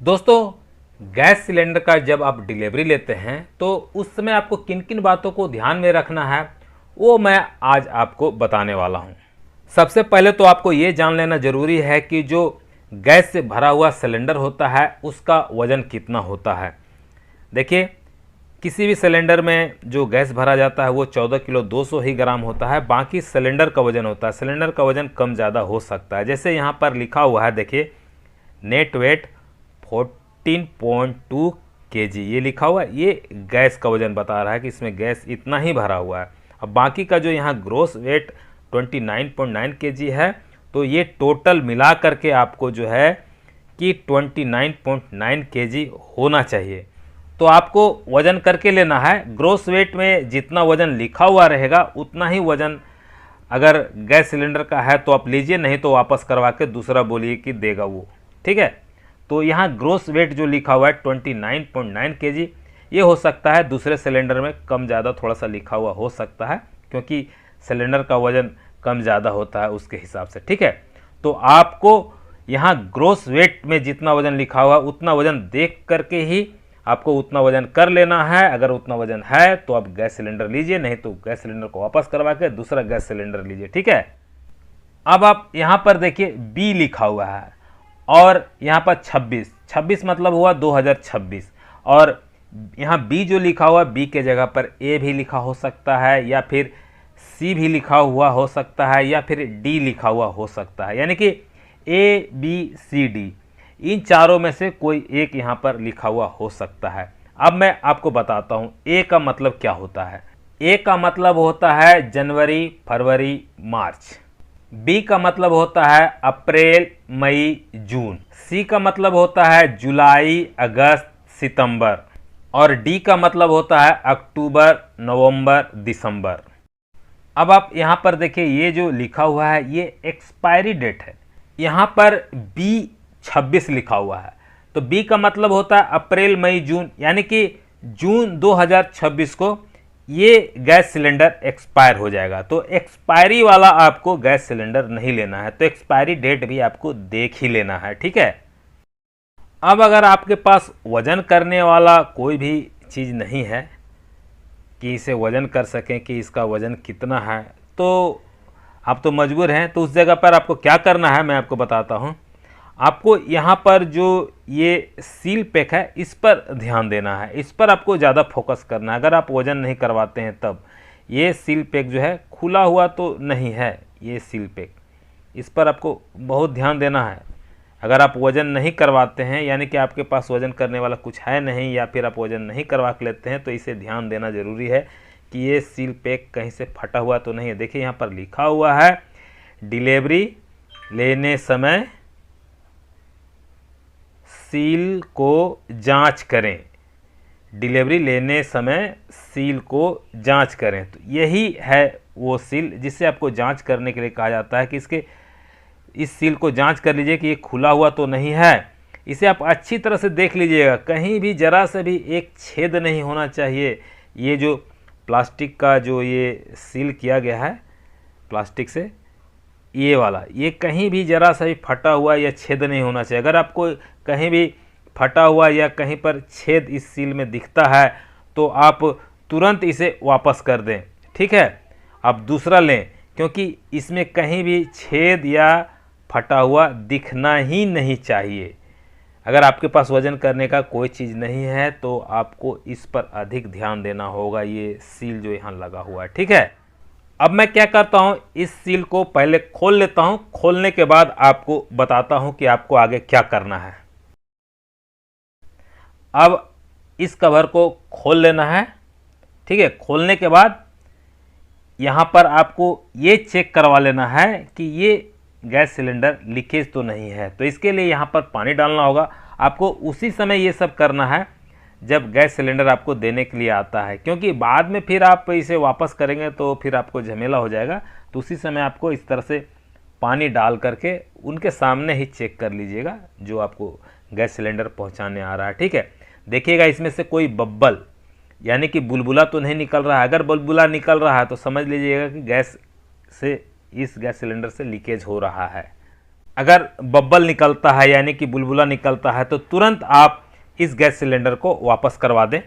दोस्तों, gas cylinder का जब आप डिलीवरी लेते हैं तो उस समय आपको किन किन बातों को ध्यान में रखना है वो मैं आज आपको बताने वाला हूं। सबसे पहले तो आपको ये जान लेना ज़रूरी है कि जो गैस से भरा हुआ सिलेंडर होता है उसका वज़न कितना होता है। देखिए, किसी भी सिलेंडर में जो गैस भरा जाता है वो 14 किलो 200 ही ग्राम होता है। बाकी सिलेंडर का वज़न होता है, सिलेंडर का वज़न कम ज़्यादा हो सकता है। जैसे यहाँ पर लिखा हुआ है, देखिए, नेट वेट 14.2 kg ये लिखा हुआ है। ये गैस का वज़न बता रहा है कि इसमें गैस इतना ही भरा हुआ है। अब बाकी का जो यहाँ ग्रोस वेट 29.9 kg है, तो ये टोटल मिला करके आपको जो है कि 29.9 kg होना चाहिए। तो आपको वज़न करके लेना है। ग्रोस वेट में जितना वज़न लिखा हुआ रहेगा उतना ही वज़न अगर गैस सिलेंडर का है तो आप लीजिए, नहीं तो वापस करवा के दूसरा बोलिए कि देगा वो। ठीक है, तो यहाँ ग्रोस वेट जो लिखा हुआ है 29.9 kg, ये हो सकता है दूसरे सिलेंडर में कम ज़्यादा थोड़ा सा लिखा हुआ हो सकता है, क्योंकि सिलेंडर का वज़न कम ज़्यादा होता है उसके हिसाब से। ठीक है, तो आपको यहाँ ग्रोस वेट में जितना वज़न लिखा हुआ उतना वज़न देख करके ही आपको उतना वज़न कर लेना है। अगर उतना वज़न है तो आप गैस सिलेंडर लीजिए, नहीं तो गैस सिलेंडर को वापस करवा के दूसरा गैस सिलेंडर लीजिए। ठीक है, अब आप यहाँ पर देखिए बी लिखा हुआ है और यहाँ पर 26 मतलब हुआ 2026, और यहाँ बी जो लिखा हुआ बी के जगह पर ए भी लिखा हो सकता है, या फिर सी भी लिखा हुआ हो सकता है, या फिर डी लिखा हुआ हो सकता है। यानी कि ए बी सी डी इन चारों में से कोई एक यहाँ पर लिखा हुआ हो सकता है। अब मैं आपको बताता हूँ ए का मतलब क्या होता है। ए का मतलब होता है जनवरी, फरवरी, मार्च। बी का मतलब होता है अप्रैल, मई, जून। सी का मतलब होता है जुलाई, अगस्त, सितंबर। और डी का मतलब होता है अक्टूबर, नवंबर, दिसंबर। अब आप यहाँ पर देखिए, ये जो लिखा हुआ है ये एक्सपायरी डेट है। यहाँ पर बी 26 लिखा हुआ है, तो बी का मतलब होता है अप्रैल, मई, जून, यानी कि जून 2026 को ये गैस सिलेंडर एक्सपायर हो जाएगा। तो एक्सपायरी वाला आपको गैस सिलेंडर नहीं लेना है, तो एक्सपायरी डेट भी आपको देख ही लेना है। ठीक है, अब अगर आपके पास वजन करने वाला कोई भी चीज़ नहीं है कि इसे वजन कर सकें कि इसका वजन कितना है, तो आप तो मजबूर हैं। तो उस जगह पर आपको क्या करना है मैं आपको बताता हूँ। आपको यहाँ पर जो ये सील पैक है इस पर ध्यान देना है, इस पर आपको ज़्यादा फोकस करना है। अगर आप वज़न नहीं करवाते हैं तब ये सील पैक जो है खुला हुआ तो नहीं है, ये सील पैक, इस पर आपको बहुत ध्यान देना है। अगर आप वज़न नहीं करवाते हैं, यानी कि आपके पास वज़न करने वाला कुछ है नहीं, या फिर आप वज़न नहीं करवा के लेते हैं, तो इसे ध्यान देना ज़रूरी है कि ये सील पैक कहीं से फटा हुआ तो नहीं है। देखिए यहाँ पर लिखा हुआ है डिलीवरी लेने समय सील को जांच करें। डिलीवरी लेने समय सील को जांच करें, तो यही है वो सील जिसे आपको जांच करने के लिए कहा जाता है कि इस सील को जांच कर लीजिए कि ये खुला हुआ तो नहीं है। इसे आप अच्छी तरह से देख लीजिएगा, कहीं भी जरा से भी एक छेद नहीं होना चाहिए। ये जो प्लास्टिक का जो ये सील किया गया है प्लास्टिक से, ये वाला, ये कहीं भी जरा सा भी फटा हुआ या छेद नहीं होना चाहिए। अगर आपको कहीं भी फटा हुआ या कहीं पर छेद इस सील में दिखता है तो आप तुरंत इसे वापस कर दें। ठीक है, आप दूसरा लें, क्योंकि इसमें कहीं भी छेद या फटा हुआ दिखना ही नहीं चाहिए। अगर आपके पास वज़न करने का कोई चीज़ नहीं है तो आपको इस पर अधिक ध्यान देना होगा, ये सील जो यहाँ लगा हुआ है। ठीक है, अब मैं क्या करता हूँ, इस सील को पहले खोल लेता हूँ, खोलने के बाद आपको बताता हूँ कि आपको आगे क्या करना है। अब इस कवर को खोल लेना है। ठीक है, खोलने के बाद यहाँ पर आपको ये चेक करवा लेना है कि ये गैस सिलेंडर लीकेज तो नहीं है। तो इसके लिए यहाँ पर पानी डालना होगा। आपको उसी समय ये सब करना है जब गैस सिलेंडर आपको देने के लिए आता है, क्योंकि बाद में फिर आप इसे वापस करेंगे तो फिर आपको झमेला हो जाएगा। तो उसी समय आपको इस तरह से पानी डाल करके उनके सामने ही चेक कर लीजिएगा जो आपको गैस सिलेंडर पहुंचाने आ रहा है। ठीक है, देखिएगा इसमें से कोई बब्बल यानी कि बुलबुला तो नहीं निकल रहा है। अगर बुलबुला निकल रहा है तो समझ लीजिएगा कि इस गैस सिलेंडर से लीकेज हो रहा है। अगर बब्बल निकलता है यानी कि बुलबुला निकलता है तो तुरंत आप इस गैस सिलेंडर को वापस करवा दें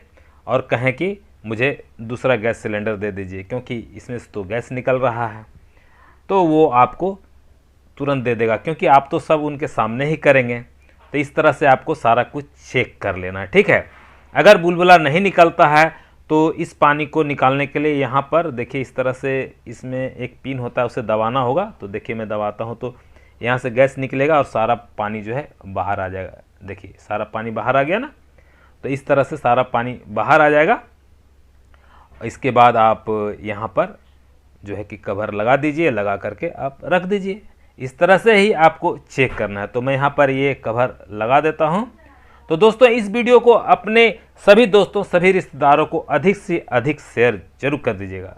और कहें कि मुझे दूसरा गैस सिलेंडर दे दीजिए, क्योंकि इसमें से तो गैस निकल रहा है। तो वो आपको तुरंत दे देगा, क्योंकि आप तो सब उनके सामने ही करेंगे। तो इस तरह से आपको सारा कुछ चेक कर लेना है, ठीक है। अगर बुलबुला नहीं निकलता है तो इस पानी को निकालने के लिए यहाँ पर देखिए इस तरह से इसमें एक पिन होता है, उसे दबाना होगा। तो देखिए मैं दबाता हूँ तो यहाँ से गैस निकलेगा और सारा पानी जो है बाहर आ जाएगा। देखिए सारा पानी बाहर आ गया ना। तो इस तरह से सारा पानी बाहर आ जाएगा। इसके बाद आप यहाँ पर जो है कि कवर लगा दीजिए, लगा करके आप रख दीजिए। इस तरह से ही आपको चेक करना है। तो मैं यहाँ पर ये कवर लगा देता हूँ। तो दोस्तों इस वीडियो को अपने सभी दोस्तों, सभी रिश्तेदारों को अधिक से अधिक शेयर जरूर कर दीजिएगा।